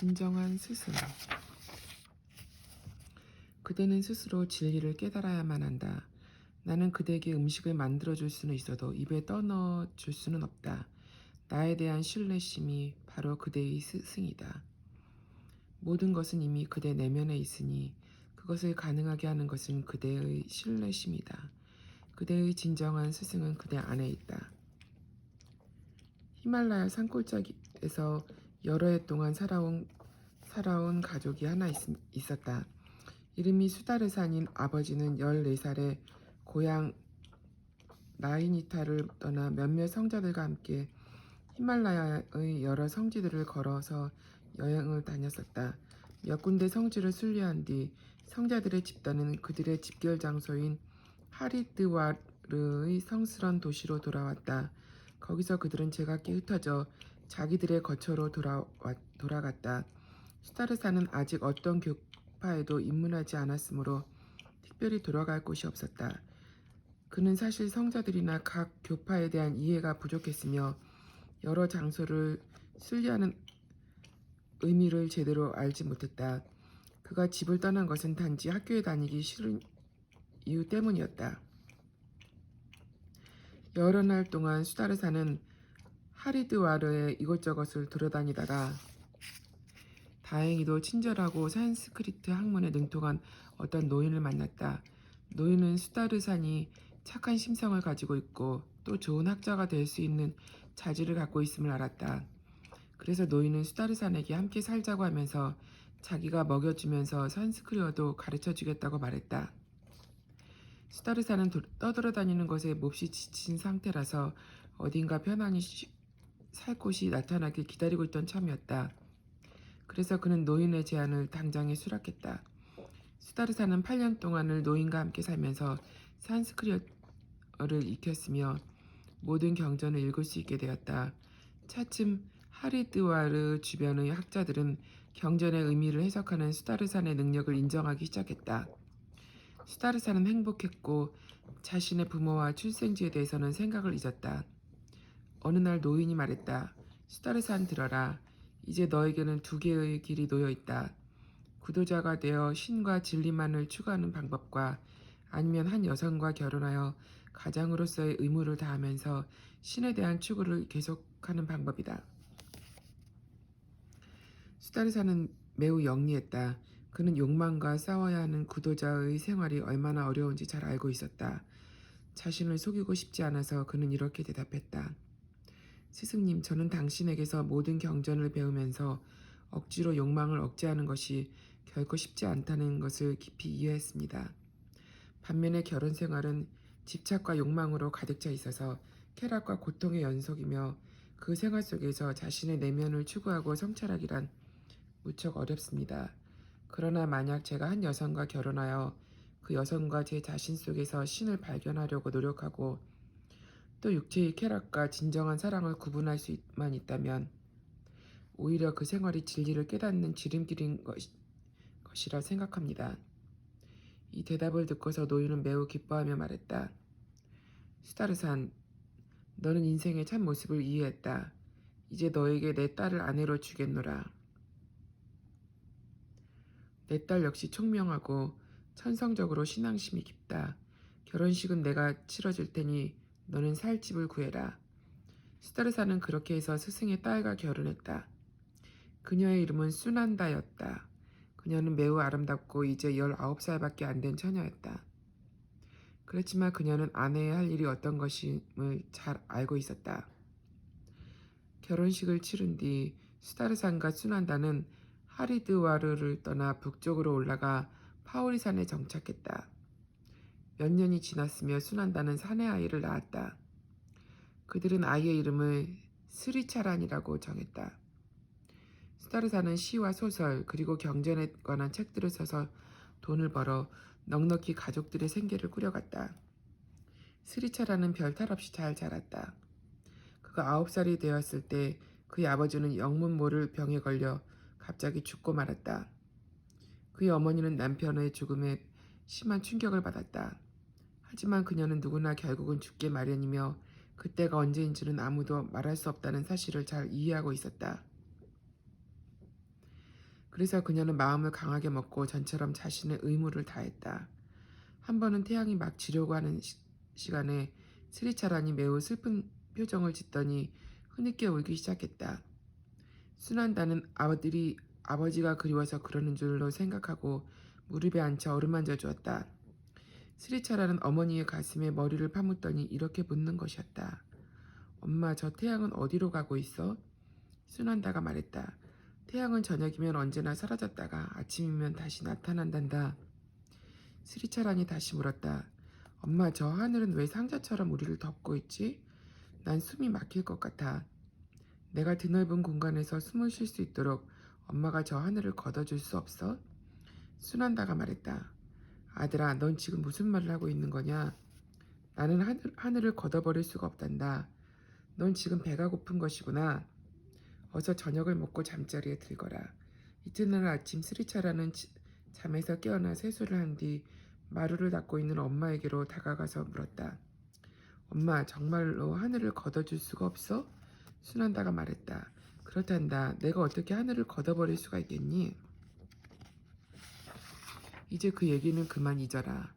진정한 스승. 그대는 스스로 진리를 깨달아야만 한다. 나는 그대에게 음식을 만들어줄 수는 있어도 입에 떠넣어줄 수는 없다. 나에 대한 신뢰심이 바로 그대의 스승이다. 모든 것은 이미 그대 내면에 있으니 그것을 가능하게 하는 것은 그대의 신뢰심이다. 그대의 진정한 스승은 그대 안에 있다. 히말라야 산골짜기에서 여러 해 동안 살아온 가족이 하나 있었다. 이름이 수다르산인 아버지는 14살에 고향 나이니타를 떠나 몇몇 성자들과 함께 히말라야의 여러 성지들을 걸어서 여행을 다녔었다. 몇 군데 성지를 순례한 뒤 성자들의 집단은 그들의 집결 장소인 하리드와르의 성스런 도시로 돌아왔다. 거기서 그들은 제각기 흩어져 자기들의 거처로 돌아갔다. 수다르산은 아직 어떤 교파에도 입문하지 않았으므로 특별히 돌아갈 곳이 없었다. 그는 사실 성자들이나 각 교파에 대한 이해가 부족했으며 여러 장소를 순례하는 의미를 제대로 알지 못했다. 그가 집을 떠난 것은 단지 학교에 다니기 싫은 이유 때문이었다. 여러 날 동안 수다르산은 하리드와르의 이곳저곳을 돌아다니다가 다행히도 친절하고 산스크리트 학문에 능통한 어떤 노인을 만났다. 노인은 수다르산이 착한 심성을 가지고 있고 또 좋은 학자가 될 수 있는 자질을 갖고 있음을 알았다. 그래서 노인은 수다르산에게 함께 살자고 하면서 자기가 먹여주면서 산스크리어도 가르쳐주겠다고 말했다. 수다르산은 떠돌아다니는 것에 몹시 지친 상태라서 어딘가 편안히 살 곳이 나타나길 기다리고 있던 참이었다. 그래서 그는 노인의 제안을 당장에 수락했다. 수다르산은 8년 동안을 노인과 함께 살면서 산스크리어를 익혔으며 모든 경전을 읽을 수 있게 되었다. 차츰 하리드와르 주변의 학자들은 경전의 의미를 해석하는 수다르산의 능력을 인정하기 시작했다. 수다르산은 행복했고 자신의 부모와 출생지에 대해서는 생각을 잊었다. 어느 날 노인이 말했다. 수다르산 들어라. 이제 너에게는 두 개의 길이 놓여 있다. 구도자가 되어 신과 진리만을 추구하는 방법과 아니면 한 여성과 결혼하여 가장으로서의 의무를 다하면서 신에 대한 추구를 계속하는 방법이다. 수다르산은 매우 영리했다. 그는 욕망과 싸워야 하는 구도자의 생활이 얼마나 어려운지 잘 알고 있었다. 자신을 속이고 싶지 않아서 그는 이렇게 대답했다. 스승님, 저는 당신에게서 모든 경전을 배우면서 억지로 욕망을 억제하는 것이 결코 쉽지 않다는 것을 깊이 이해했습니다. 반면에 결혼 생활은 집착과 욕망으로 가득 차 있어서 쾌락과 고통의 연속이며 그 생활 속에서 자신의 내면을 추구하고 성찰하기란 무척 어렵습니다. 그러나 만약 제가 한 여성과 결혼하여 그 여성과 제 자신 속에서 신을 발견하려고 노력하고 또 육체의 쾌락과 진정한 사랑을 구분할 수만 있다면 오히려 그 생활이 진리를 깨닫는 지름길인 것이라 생각합니다. 이 대답을 듣고서 노인은 매우 기뻐하며 말했다. 수다르산, 너는 인생의 참 모습을 이해했다. 이제 너에게 내 딸을 아내로 주겠노라. 내 딸 역시 총명하고 천성적으로 신앙심이 깊다. 결혼식은 내가 치러줄 테니 너는 살 집을 구해라. 수다르산은 그렇게 해서 스승의 딸과 결혼했다. 그녀의 이름은 수난다였다. 그녀는 매우 아름답고 이제 19살밖에 안 된 처녀였다. 그렇지만 그녀는 아내의 할 일이 어떤 것임을 잘 알고 있었다. 결혼식을 치른 뒤 수다르산과 수난다는 하리드와르를 떠나 북쪽으로 올라가 파오리산에 정착했다. 몇 년이 지났으며 수난다는 사내 아이를 낳았다. 그들은 아이의 이름을 스리차란이라고 정했다. 수다르산은 시와 소설 그리고 경전에 관한 책들을 써서 돈을 벌어 넉넉히 가족들의 생계를 꾸려갔다. 스리차란은 별탈 없이 잘 자랐다. 그가 9살이 되었을 때 그의 아버지는 영문 모를 병에 걸려 갑자기 죽고 말았다. 그의 어머니는 남편의 죽음에 심한 충격을 받았다. 하지만 그녀는 누구나 결국은 죽게 마련이며 그때가 언제인지는 아무도 말할 수 없다는 사실을 잘 이해하고 있었다. 그래서 그녀는 마음을 강하게 먹고 전처럼 자신의 의무를 다했다. 한 번은 태양이 막 지려고 하는 시간에 스리차란이 매우 슬픈 표정을 짓더니 흐느껴 울기 시작했다. 순환다는 아버지가 그리워서 그러는 줄로 생각하고 무릎에 앉혀 어루만져 주었다. 스리차라는 어머니의 가슴에 머리를 파묻더니 이렇게 묻는 것이었다. 엄마, 저 태양은 어디로 가고 있어? 순환다가 말했다. 태양은 저녁이면 언제나 사라졌다가 아침이면 다시 나타난단다. 스리차란이 다시 물었다. 엄마, 저 하늘은 왜 상자처럼 우리를 덮고 있지? 난 숨이 막힐 것 같아. 내가 드넓은 공간에서 숨을 쉴 수 있도록 엄마가 저 하늘을 걷어줄 수 없어? 순환다가 말했다. 아들아, 넌 지금 무슨 말을 하고 있는 거냐? 나는 하늘을 걷어버릴 수가 없단다. 넌 지금 배가 고픈 것이구나. 어서 저녁을 먹고 잠자리에 들거라. 이튿날 아침 스리차라는 잠에서 깨어나 세수를 한 뒤 마루를 닦고 있는 엄마에게로 다가가서 물었다. 엄마, 정말로 하늘을 걷어줄 수가 없어? 순환다가 말했다. 그렇단다. 내가 어떻게 하늘을 걷어버릴 수가 있겠니? 이제 그 얘기는 그만 잊어라.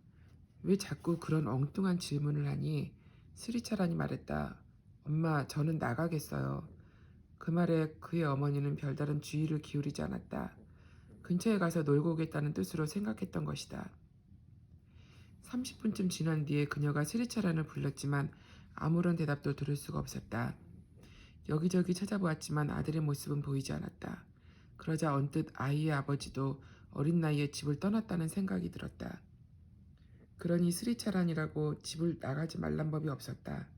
왜 자꾸 그런 엉뚱한 질문을 하니? 스리차란이 말했다. 엄마, 저는 나가겠어요. 그 말에 그의 어머니는 별다른 주의를 기울이지 않았다. 근처에 가서 놀고 오겠다는 뜻으로 생각했던 것이다. 30분쯤 지난 뒤에 그녀가 스리차란을 불렀지만 아무런 대답도 들을 수가 없었다. 여기저기 찾아보았지만 아들의 모습은 보이지 않았다. 그러자 언뜻 아이의 아버지도 어린 나이에 집을 떠났다는 생각이 들었다. 그러니 스리차란이라고 집을 나가지 말란 법이 없었다.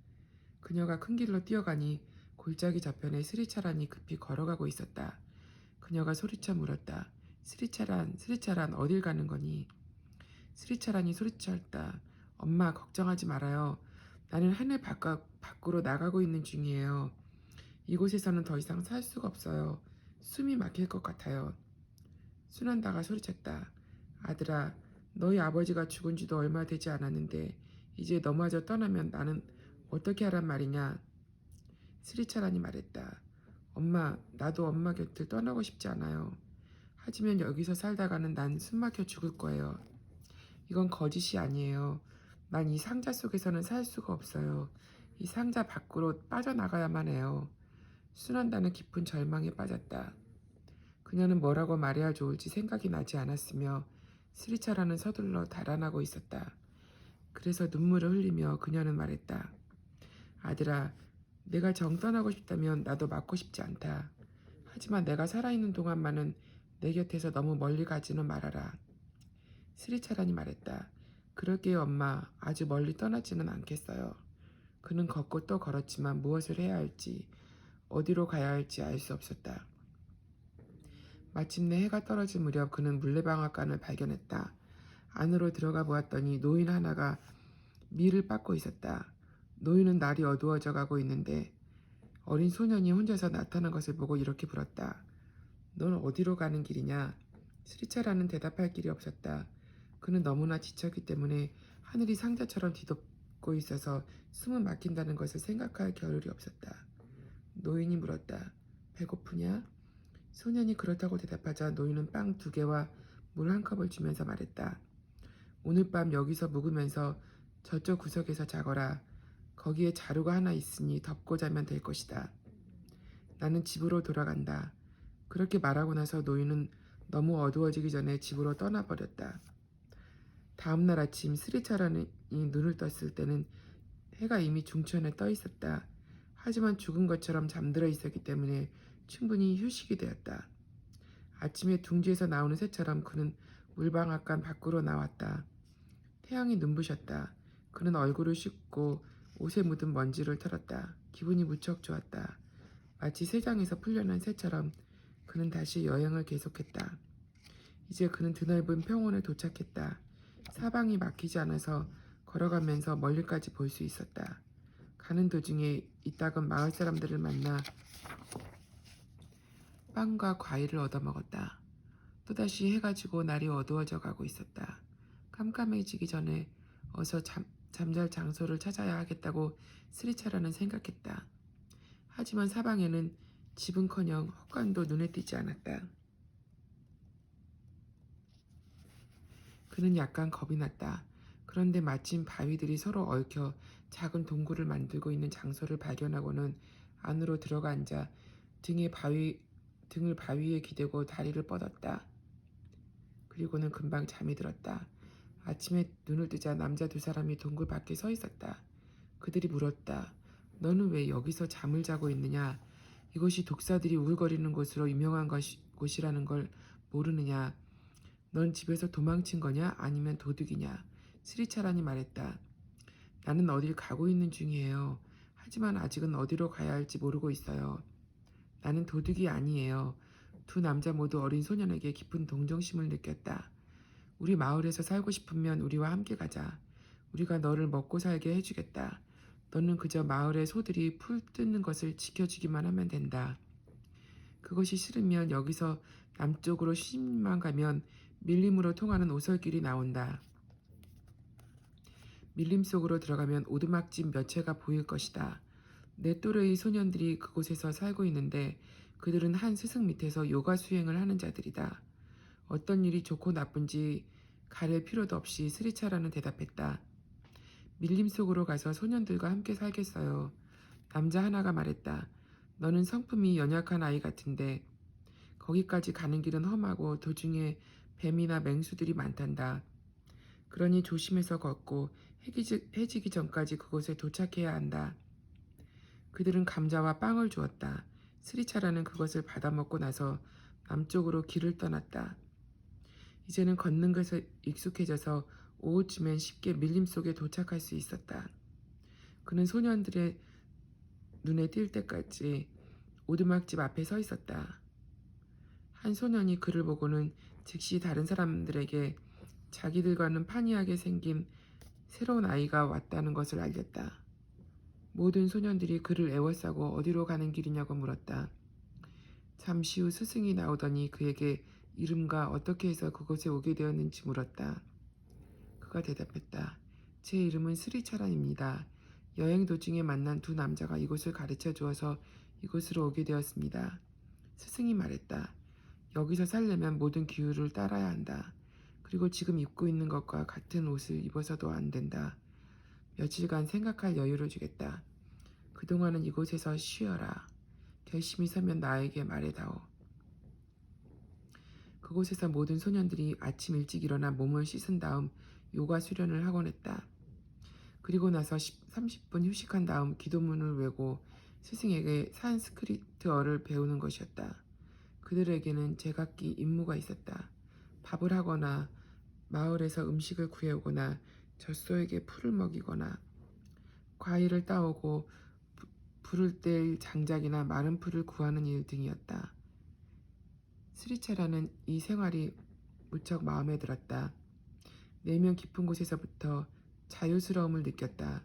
그녀가 큰 길로 뛰어가니 골짜기 저편에 스리차란이 급히 걸어가고 있었다. 그녀가 소리쳐 물었다. 스리차란, 스리차란 어딜 가는 거니? 스리차란이 소리쳤다. 엄마, 걱정하지 말아요. 나는 하늘 밖으로 나가고 있는 중이에요. 이곳에서는 더 이상 살 수가 없어요. 숨이 막힐 것 같아요. 순환다가 소리쳤다. 아들아, 너희 아버지가 죽은 지도 얼마 되지 않았는데 이제 너마저 떠나면 나는 어떻게 하란 말이냐? 스리차란이 말했다. 엄마, 나도 엄마 곁을 떠나고 싶지 않아요. 하지만 여기서 살다가는 난 숨막혀 죽을 거예요. 이건 거짓이 아니에요. 난 이 상자 속에서는 살 수가 없어요. 이 상자 밖으로 빠져나가야만 해요. 순환다는 깊은 절망에 빠졌다. 그녀는 뭐라고 말해야 좋을지 생각이 나지 않았으며 스리차라는 서둘러 달아나고 있었다. 그래서 눈물을 흘리며 그녀는 말했다. 아들아, 내가 정 떠나고 싶다면 나도 맞고 싶지 않다. 하지만 내가 살아있는 동안만은 내 곁에서 너무 멀리 가지는 말아라. 스리차란이 말했다. 그럴게요, 엄마. 아주 멀리 떠나지는 않겠어요. 그는 걷고 또 걸었지만 무엇을 해야 할지, 어디로 가야 할지 알 수 없었다. 마침내 해가 떨어질 무렵 그는 물레방앗간을 발견했다. 안으로 들어가 보았더니 노인 하나가 밀을 빻고 있었다. 노인은 날이 어두워져 가고 있는데 어린 소년이 혼자서 나타난 것을 보고 이렇게 물었다. 넌 어디로 가는 길이냐? 스리차라는 대답할 길이 없었다. 그는 너무나 지쳤기 때문에 하늘이 상자처럼 뒤덮고 있어서 숨은 막힌다는 것을 생각할 겨를이 없었다. 노인이 물었다. 배고프냐? 소년이 그렇다고 대답하자 노인은 빵 2개와 물 1컵을 주면서 말했다. 오늘 밤 여기서 묵으면서 저쪽 구석에서 자거라. 거기에 자루가 하나 있으니 덮고 자면 될 것이다. 나는 집으로 돌아간다. 그렇게 말하고 나서 노인은 너무 어두워지기 전에 집으로 떠나버렸다. 다음날 아침 스리차란이 눈을 떴을 때는 해가 이미 중천에 떠 있었다. 하지만 죽은 것처럼 잠들어 있었기 때문에 충분히 휴식이 되었다. 아침에 둥지에서 나오는 새처럼 그는 물방앗간 밖으로 나왔다. 태양이 눈부셨다. 그는 얼굴을 씻고 옷에 묻은 먼지를 털었다. 기분이 무척 좋았다. 마치 새장에서 풀려난 새처럼 그는 다시 여행을 계속했다. 이제 그는 드넓은 평원에 도착했다. 사방이 막히지 않아서 걸어가면서 멀리까지 볼 수 있었다. 가는 도중에 이따금 마을 사람들을 만나 빵과 과일을 얻어먹었다. 또다시 해가 지고 날이 어두워져 가고 있었다. 깜깜해지기 전에 어서 잠잘 장소를 찾아야 하겠다고 스리차라는 생각했다. 하지만 사방에는 집은커녕 헛간도 눈에 띄지 않았다. 그는 약간 겁이 났다. 그런데 마침 바위들이 서로 얽혀 작은 동굴을 만들고 있는 장소를 발견하고는 안으로 들어가 앉아 등을 바위에 기대고 다리를 뻗었다. 그리고는 금방 잠이 들었다. 아침에 눈을 뜨자 남자 두 사람이 동굴 밖에 서 있었다. 그들이 물었다. 너는 왜 여기서 잠을 자고 있느냐? 이곳이 독사들이 우글거리는 곳으로 유명한 곳이라는 걸 모르느냐? 넌 집에서 도망친 거냐? 아니면 도둑이냐? 스리차란이 말했다. 나는 어딜 가고 있는 중이에요. 하지만 아직은 어디로 가야 할지 모르고 있어요. 나는 도둑이 아니에요. 두 남자 모두 어린 소년에게 깊은 동정심을 느꼈다. 우리 마을에서 살고 싶으면 우리와 함께 가자. 우리가 너를 먹고 살게 해주겠다. 너는 그저 마을의 소들이 풀 뜯는 것을 지켜주기만 하면 된다. 그것이 싫으면 여기서 남쪽으로 10만 가면 밀림으로 통하는 오솔길이 나온다. 밀림 속으로 들어가면 오두막집 몇 채가 보일 것이다. 내 또래의 소년들이 그곳에서 살고 있는데 그들은 한 스승 밑에서 요가 수행을 하는 자들이다. 어떤 일이 좋고 나쁜지 가릴 필요도 없이 스리차라는 대답했다. 밀림 속으로 가서 소년들과 함께 살겠어요. 남자 하나가 말했다. 너는 성품이 연약한 아이 같은데 거기까지 가는 길은 험하고 도중에 뱀이나 맹수들이 많단다. 그러니 조심해서 걷고 해지기 전까지 그곳에 도착해야 한다. 그들은 감자와 빵을 주었다. 스리차라는 그것을 받아먹고 나서 남쪽으로 길을 떠났다. 이제는 걷는 것에 익숙해져서 오후쯤엔 쉽게 밀림 속에 도착할 수 있었다. 그는 소년들의 눈에 띌 때까지 오두막집 앞에 서 있었다. 한 소년이 그를 보고는 즉시 다른 사람들에게 자기들과는 판이하게 생긴 새로운 아이가 왔다는 것을 알렸다. 모든 소년들이 그를 애워싸고 어디로 가는 길이냐고 물었다. 잠시 후 스승이 나오더니 그에게 이름과 어떻게 해서 그곳에 오게 되었는지 물었다. 그가 대답했다. 제 이름은 스리차란입니다. 여행 도중에 만난 두 남자가 이곳을 가르쳐 주어서 이곳으로 오게 되었습니다. 스승이 말했다. 여기서 살려면 모든 기후를 따라야 한다. 그리고 지금 입고 있는 것과 같은 옷을 입어서도 안 된다. 며칠간 생각할 여유를 주겠다. 그동안은 이곳에서 쉬어라. 결심이 서면 나에게 말해다오. 그곳에서 모든 소년들이 아침 일찍 일어나 몸을 씻은 다음 요가 수련을 하곤 했다. 그리고 나서 30분 휴식한 다음 기도문을 외고 스승에게 산스크리트어를 배우는 것이었다. 그들에게는 제각기 임무가 있었다. 밥을 하거나 마을에서 음식을 구해오거나 젖소에게 풀을 먹이거나 과일을 따오고 불을 뗄 장작이나 마른 풀을 구하는 일 등이었다. 스리차라는 이 생활이 무척 마음에 들었다. 내면 깊은 곳에서부터 자유스러움을 느꼈다.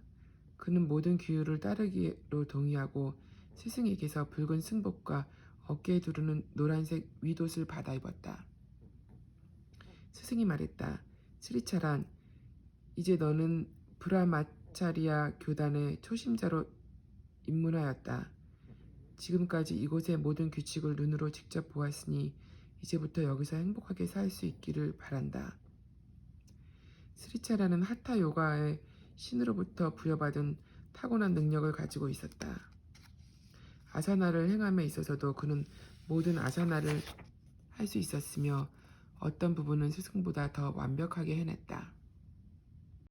그는 모든 규율을 따르기로 동의하고 스승에게서 붉은 승복과 어깨에 두르는 노란색 윗옷을 받아 입었다. 스승이 말했다. 스리차란, 이제 너는 브라마차리아 교단의 초심자로 입문하였다. 지금까지 이곳의 모든 규칙을 눈으로 직접 보았으니 이제부터 여기서 행복하게 살 수 있기를 바란다. 스리차라는 하타 요가의 신으로부터 부여받은 타고난 능력을 가지고 있었다. 아사나를 행함에 있어서도 그는 모든 아사나를 할 수 있었으며 어떤 부분은 스승보다 더 완벽하게 해냈다.